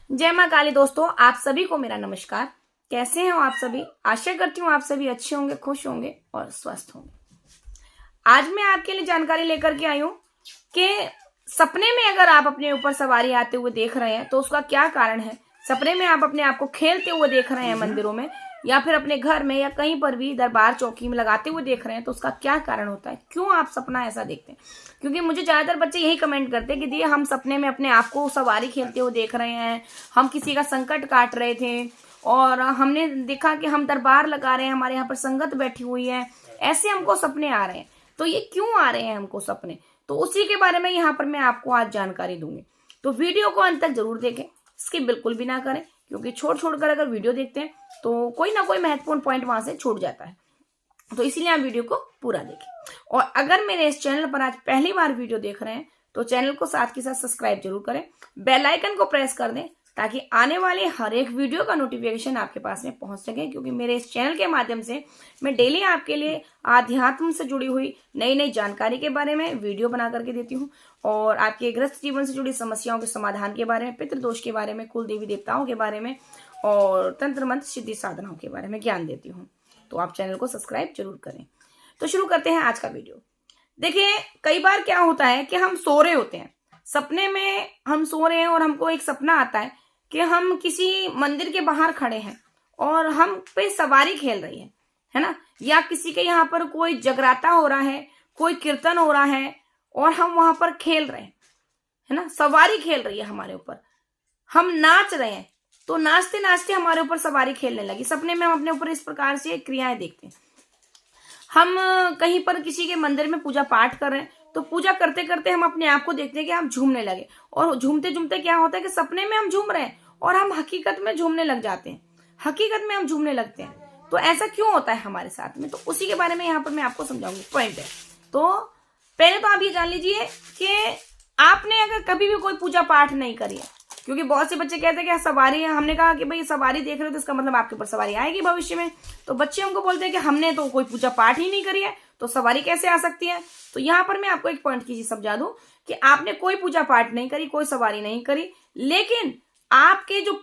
जय माँ काली। दोस्तों, आप सभी को मेरा नमस्कार। कैसे हो आप सभी? आशा करती हूँ आप सभी अच्छे होंगे, खुश होंगे और स्वस्थ होंगे। आज मैं आपके लिए जानकारी लेकर के आई हूँ कि सपने में अगर आप अपने ऊपर सवारी आते हुए देख रहे हैं तो उसका क्या कारण है। सपने में आप अपने आप को खेलते हुए देख रहे हैं मंदिरों में, या फिर अपने घर में, या कहीं पर भी दरबार चौकी में लगाते हुए देख रहे हैं, तो उसका क्या कारण होता है, क्यों आप सपना ऐसा देखते हैं। क्योंकि मुझे ज्यादातर बच्चे यही कमेंट करते हैं कि दी हम सपने में अपने आप को सवारी खेलते हुए देख रहे हैं, हम किसी का संकट काट रहे थे और हमने देखा कि हम दरबार लगा रहे हैं, हमारे यहाँ पर संगत बैठी हुई है, ऐसे हमको सपने आ रहे हैं। तो ये क्यों आ रहे हैं हमको सपने, तो उसी के बारे में यहाँ पर मैं आपको आज जानकारी दूंगी। तो वीडियो को अंत तक जरूर देखें, स्किप बिल्कुल भी ना करें, क्योंकि छोड़ कर अगर वीडियो देखते हैं तो कोई ना कोई महत्वपूर्ण पॉइंट वहां से छूट जाता है। तो इसीलिए आप वीडियो को पूरा देखें। और अगर मेरे इस चैनल पर आज पहली बार वीडियो देख रहे हैं तो चैनल को साथ के साथ सब्सक्राइब जरूर करें, बेल आइकन को प्रेस कर दें ताकि आने वाले हर एक वीडियो का नोटिफिकेशन आपके पास में पहुंच सके। क्योंकि मेरे इस चैनल के माध्यम से मैं डेली आपके लिए आध्यात्म से जुड़ी हुई नई नई जानकारी के बारे में वीडियो बना करके देती हूँ, और आपके गृहस्थ जीवन से जुड़ी समस्याओं के समाधान के बारे में, पितृदोष के बारे में, कुल देवी देवताओं के बारे में और तंत्र मंत्र सिद्धि साधनाओं के बारे में ज्ञान देती हूँ। तो आप चैनल को सब्सक्राइब जरूर करें। तो शुरू करते हैं आज का वीडियो। देखिए, कई बार क्या होता है कि हम सो रहे होते हैं, सपने में हम सो रहे हैं और हमको एक सपना आता है कि हम किसी मंदिर के बाहर खड़े हैं और हम पे सवारी खेल रही है ना, या किसी के यहाँ पर कोई जगराता हो रहा है, कोई कीर्तन हो रहा है और हम वहां पर खेल रहे हैं, है ना, सवारी खेल रही है हमारे ऊपर, हम नाच रहे हैं। तो नाचते नाचते हमारे ऊपर सवारी खेलने लगी। सपने में हम अपने ऊपर इस प्रकार से क्रियाएं देखते हैं। हम कहीं पर किसी के मंदिर में पूजा पाठ कर रहे हैं, तो पूजा करते करते हम अपने आप को देखते हैं कि हम झूमने लगे, और झूमते झूमते क्या होता है कि सपने में हम झूम रहे हैं और हम हकीकत में झूमने लग जाते हैं, हकीकत में हम झूमने लगते हैं। तो ऐसा क्यों होता है हमारे साथ में, तो उसी के बारे में यहाँ पर मैं आपको समझाऊंगी। पॉइंट है, तो पहले तो आप ये जान लीजिए कि आपने अगर कभी भी कोई पूजा पाठ नहीं करी है, क्योंकि बहुत से बच्चे कहते हैं कि सवारी है, हमने कहा कि भाई सवारी देख रहे हो तो इसका मतलब आपके ऊपर सवारी आएगी भविष्य में। तो बच्चे हमको बोलते हैं कि हमने तो कोई पूजा पाठ ही नहीं करी है तो सवारी कैसे आ सकती है। तो यहाँ पर मैं आपको एक पॉइंट की चीज समझा दूं कि आपने कोई पूजा पाठ नहीं करी, कोई सवारी नहीं करी, लेकिन आपके जो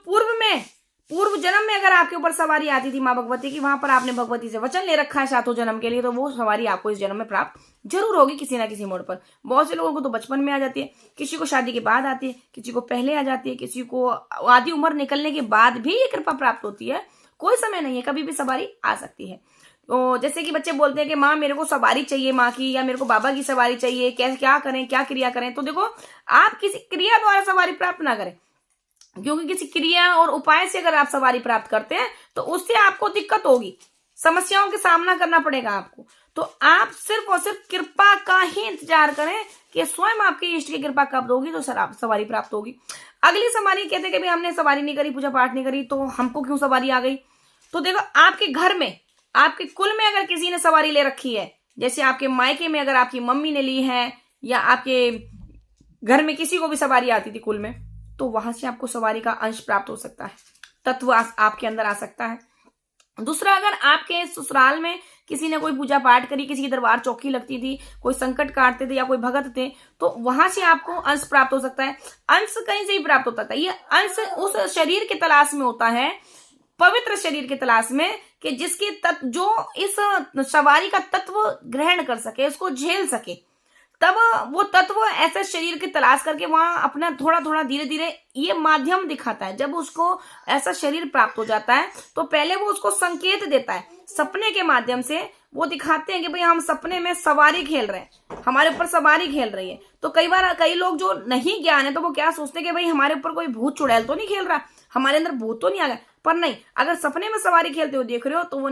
पूर्व जन्म में अगर आपके ऊपर सवारी आती थी माँ भगवती की, वहां पर आपने भगवती से वचन ले रखा है सातों जन्म के लिए, तो वो सवारी आपको इस जन्म में प्राप्त जरूर होगी किसी ना किसी मोड़ पर। बहुत से लोगों को तो बचपन में आ जाती है, किसी को शादी के बाद आती है, किसी को पहले आ जाती है, किसी को आधी उम्र निकलने के बाद भी ये कृपा प्राप्त होती है। कोई समय नहीं है, कभी भी सवारी आ सकती है। तो जैसे कि बच्चे बोलते हैं कि माँ मेरे को सवारी चाहिए माँ की, या मेरे को बाबा की सवारी चाहिए, क्या करें, क्या क्रिया करें। तो देखो, आप किसी क्रिया द्वारा सवारी प्राप्त ना करें, क्योंकि किसी क्रिया और उपाय से अगर आप सवारी प्राप्त करते हैं तो उससे आपको दिक्कत होगी, समस्याओं का सामना करना पड़ेगा आपको। तो आप सिर्फ और सिर्फ कृपा का ही इंतजार करें कि स्वयं आपके इष्ट की कृपा कब होगी तो सवारी प्राप्त होगी। अगली सवारी कहते हैं कि भाई हमने सवारी नहीं करी, पूजा पाठ नहीं करी, तो हमको क्यों सवारी आ गई। तो देखो, आपके घर में, आपके कुल में अगर किसी ने सवारी ले रखी है, जैसे आपके मायके में अगर आपकी मम्मी ने ली है, या आपके घर में किसी को भी सवारी आती थी कुल में, तो वहां से आपको सवारी का अंश प्राप्त हो सकता है, तत्व आपके अंदर आ सकता है। दूसरा, अगर आपके ससुराल में किसी ने कोई पूजा पाठ करी, किसी की दरबार चौकी लगती थी, कोई संकट काटते थे या कोई भगत थे, तो वहां से आपको अंश प्राप्त हो सकता है। अंश कहीं से ही प्राप्त होता था, ये अंश उस शरीर की तलाश में होता है, पवित्र शरीर की तलाश में, कि जिसके तत्व जो इस सवारी का तत्व ग्रहण कर सके, उसको झेल सके। तब वो तत्व ऐसे शरीर की तलाश करके वहां अपना थोड़ा थोड़ा धीरे धीरे ये माध्यम दिखाता है। जब उसको ऐसा शरीर प्राप्त हो जाता है तो पहले वो उसको संकेत देता है, सपने के माध्यम से वो दिखाते हैं कि भाई हम सपने में सवारी खेल रहे हैं, हमारे ऊपर सवारी खेल रही है। तो कई बार कई लोग जो नहीं ज्ञान है तो वो क्या सोचते हैं कि भाई हमारे ऊपर कोई भूत चुड़ैल तो नहीं खेल रहा, हमारे अंदर भूत तो नहीं आ गया। पर नहीं, अगर सपने में सवारी खेलते हुए देख रहे हो तो वो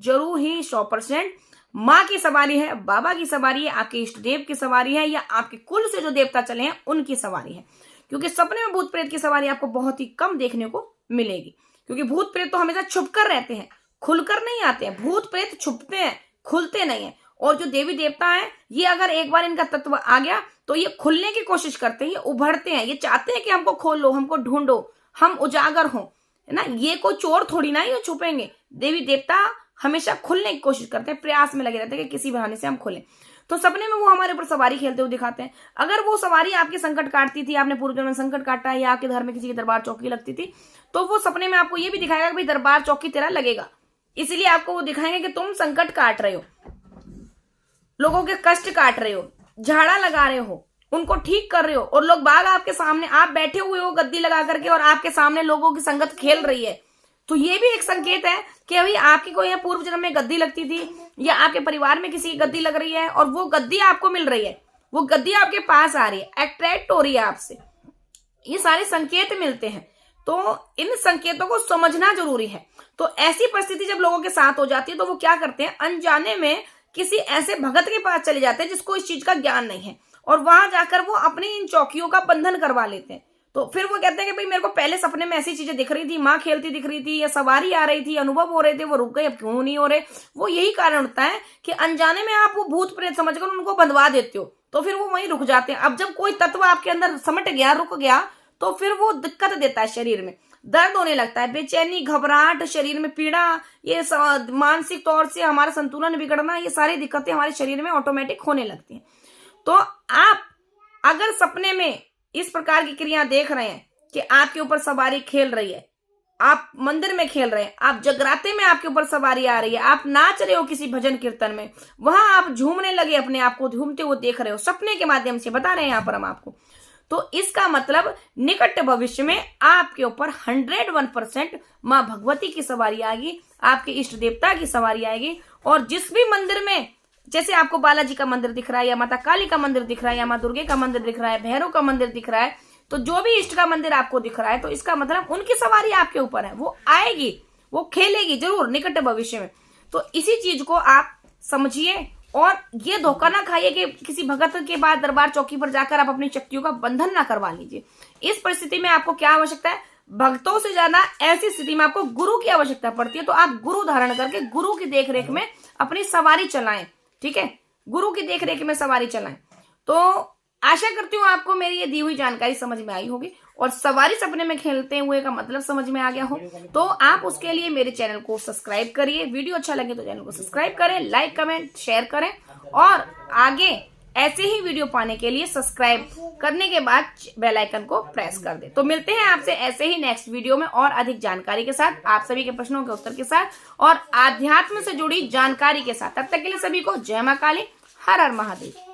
जरूर ही 100% माँ की सवारी है, बाबा की सवारी है, आपके इष्ट देव की सवारी है, या आपके कुल से जो देवता चले हैं उनकी सवारी है। क्योंकि सपने में भूत प्रेत की सवारी आपको बहुत ही कम देखने को मिलेगी, क्योंकि भूत प्रेत तो हमेशा छुपकर रहते हैं, खुलकर नहीं आते हैं। भूत प्रेत छुपते हैं, खुलते नहीं है। और जो देवी देवता है, ये अगर एक बार इनका तत्व आ गया तो ये खुलने की कोशिश करते हैं, ये उभरते हैं, ये चाहते हैं कि हमको खोल लो, हमको ढूंढो, हम उजागर हों, है ना। ये कोई चोर थोड़ी ना, ये छुपेंगे। देवी देवता हमेशा खुलने की कोशिश करते हैं, प्रयास में लगे रहते हैं कि किसी बहाने से हम खुलें। तो सपने में वो हमारे ऊपर सवारी खेलते हुए दिखाते हैं। अगर वो सवारी आपके संकट काटती थी, आपने पूर्व जन्म में संकट काटा है, या आपके घर में किसी की दरबार चौकी लगती थी, तो वो सपने में आपको ये भी दिखाएगा कि भाई दरबार चौकी तेरा लगेगा। इसलिए आपको वो दिखाएंगे कि तुम संकट काट रहे हो, लोगों के कष्ट काट रहे हो, झाड़ा लगा रहे हो, उनको ठीक कर रहे हो, और लोग बाग आपके सामने, आप बैठे हुए हो गद्दी लगा करके और आपके सामने लोगों की संगत खेल रही है। तो ये भी एक संकेत है कि अभी आपकी कोई पूर्व जन्म में गद्दी लगती थी, या आपके परिवार में किसी की गद्दी लग रही है और वो गद्दी आपको मिल रही है, वो गद्दी आपके पास आ रही है, अट्रैक्ट हो रही है आपसे। ये सारे संकेत मिलते हैं, तो इन संकेतों को समझना जरूरी है। तो ऐसी परिस्थिति जब लोगों के साथ हो जाती है तो वो क्या करते हैं, अनजाने में किसी ऐसे भगत के पास चले जाते हैं जिसको इस चीज का ज्ञान नहीं है, और वहां जाकर वो अपनी इन चौकियों का बंधन करवा लेते हैं। तो फिर वो कहते हैं कि भाई मेरे को पहले सपने में ऐसी चीजें दिख रही थी, माँ खेलती दिख रही थी, या सवारी आ रही थी, अनुभव हो रहे थे, वो रुक गए, अब क्यों नहीं हो रहे। वो यही कारण होता है कि अनजाने में आप वो भूत प्रेत समझकर उनको बंधवा देते हो, तो फिर वो वहीं रुक जाते हैं। अब जब कोई तत्व आपके अंदर समट गया, रुक गया, तो फिर वो दिक्कत देता है, शरीर में दर्द होने लगता है, बेचैनी, घबराहट, शरीर में पीड़ा, ये मानसिक तौर से हमारा संतुलन बिगड़ना, ये सारी दिक्कतें हमारे शरीर में ऑटोमेटिक होने लगती हैं। तो आप अगर सपने में इस प्रकार की क्रिया देख रहे हैं कि आपके ऊपर सवारी खेल रही है, आप मंदिर में खेल रहे हैं, आप जगराते में आपके ऊपर सवारी आ रही है, आप नाच रहे हो किसी भजन कीर्तन में, वहां आप झूमने लगे, अपने आप को झूमते हुए देख रहे हो, सपने के माध्यम से बता रहे हैं यहाँ पर हम आपको, तो इसका मतलब निकट भविष्य में आपके ऊपर 101% माँ भगवती की सवारी आएगी, आपके इष्ट देवता की सवारी आएगी। और जिस भी मंदिर में, जैसे आपको बालाजी का मंदिर दिख रहा है, या माता काली का मंदिर दिख रहा है, या माँ दुर्गे का मंदिर दिख रहा है, भैरव का मंदिर दिख रहा है, तो जो भी इष्ट का मंदिर आपको दिख रहा है, तो इसका मतलब उनकी सवारी आपके ऊपर है, वो आएगी, वो खेलेगी जरूर निकट भविष्य में। तो इसी चीज को आप समझिए, और ये धोखा ना खाइए कि किसी भगत के बाद दरबार चौकी पर जाकर आप अपनी शक्तियों का बंधन ना करवा लीजिए। इस परिस्थिति में आपको क्या आवश्यकता है, भक्तों से ज्यादा ऐसी स्थिति में आपको गुरु की आवश्यकता पड़ती है। तो आप गुरु धारण करके गुरु की देखरेख में अपनी सवारी चलाएं, ठीक है, गुरु की देखरेख में सवारी चलाएं। तो आशा करती हूँ आपको मेरी ये दी हुई जानकारी समझ में आई होगी, और सवारी सपने में खेलते हुए का मतलब समझ में आ गया हो। तो आप उसके लिए मेरे चैनल को सब्सक्राइब करिए, वीडियो अच्छा लगे तो चैनल को सब्सक्राइब करें, लाइक कमेंट शेयर करें, और आगे ऐसे ही वीडियो पाने के लिए सब्सक्राइब करने के बाद बेल आइकन को प्रेस कर दे। तो मिलते हैं आपसे ऐसे ही नेक्स्ट वीडियो में और अधिक जानकारी के साथ, आप सभी के प्रश्नों के उत्तर के साथ, और आध्यात्म से जुड़ी जानकारी के साथ। तब तक के लिए सभी को जय मां काली, हर हर महादेव।